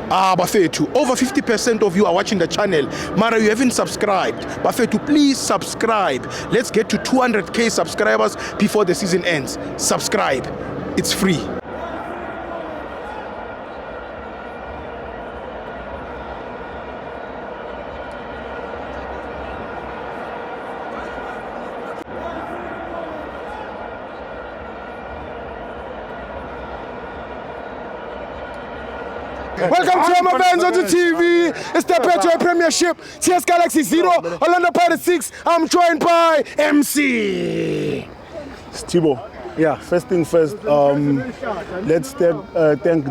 Bafethu, over 50% of you are watching the channel. Mara, you haven't subscribed. Bafethu, please subscribe. Let's get to 200k subscribers before the season ends. Subscribe. It's free. Welcome to my fans on the TV. It's the Petro Premiership. CS Galaxy 0, Orlando Pirates 6. I'm joined by MC. Stibo. Yeah. First thing first, let's thank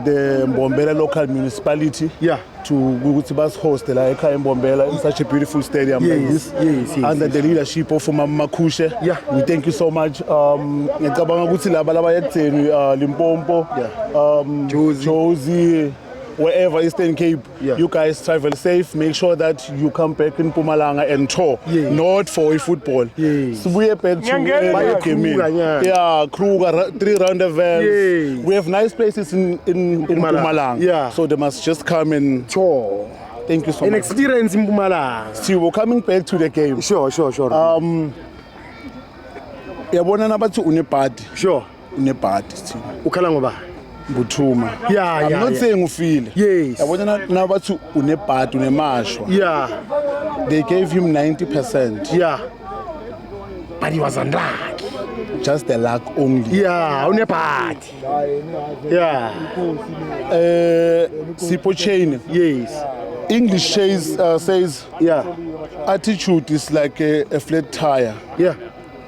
the Mbombela local municipality. Yeah. To Gugutibas host la Eka in Mbombela in such a beautiful stadium like this. Yes. Under the leadership of Mama Makushe. Yeah. We thank you so much. Ngicabanga ukuthi laba labayekutheni Limpopo, Josie, wherever Eastern Cape, you guys travel safe. Make sure that you come back in Mpumalanga and tour, not for a football. So we are back to Kruger, 3-round events. We have nice places in Mpumalanga. Yeah. So they must just come and tour. Thank you so much. An experience in Mpumalanga. So we're coming back to the game. Sure. Yabona nabathi unebhadi. Sure. Unebhadi Stibo. Ukhala ngoba? Buthuma. I'm not saying ufile. Yes. Yabona nabathi unebhadi unemashwa. Yeah. They gave him 90%. Yeah. But he was unlucky. Just the luck only. Yeah, unebhadi. Yeah. Sipho Chain. Yes. English says attitude is like a flat tire. Yeah.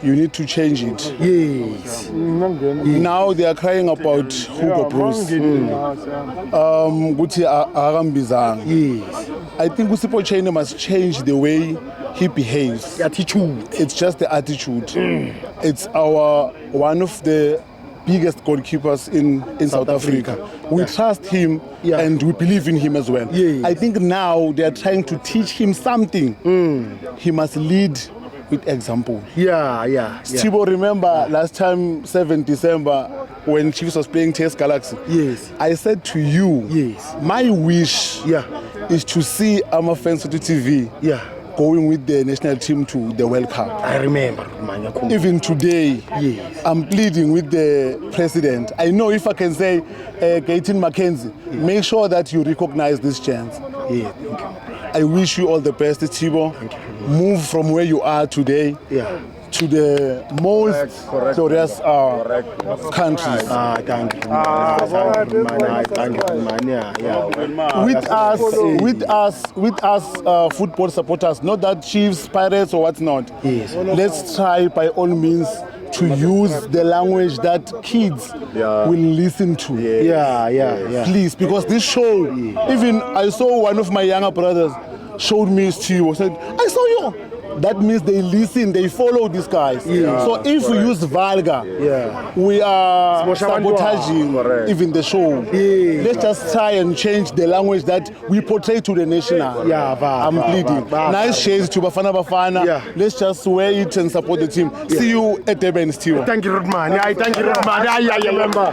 You need to change it. Yes. Now they are crying about Hugo Bruce. Guti Arambizang. Yes. I think Sipho Chain must change the way he behaves. The attitude. It's just the attitude. It's one of the biggest goalkeepers in South Africa. We trust him and we believe in him as well. Yes. I think now they are trying to teach him something. He must lead with example. Stibo, remember last time, 7 December, when Chiefs was playing TS Galaxy? Yes. I said to you, my wish is to see Amafans to TV going with the national team to the World Cup. I remember. Even today, I'm pleading with the president. I know if I can say, Gayton Mackenzie, make sure that you recognize this chance. Thank you. I wish you all the best, Stibo. Move from where you are today to the most glorious countries. Thank you. With us, football supporters, not that Chiefs, Pirates, or what's not. Let's try by all means to use the language that kids will listen to. Please, because this show, even I saw one of my younger brothers showed me Stibo, said, I saw you. That means they listen, they follow these guys. So if we use vulgar, we are sabotaging even the show. Let's just try and change the language that we portray to the national. I'm pleading. Nice shades to Bafana Bafana. Let's just wear it and support the team. See you at Durban, Stibo. Thank you, Rodman. Thank you, Rodman.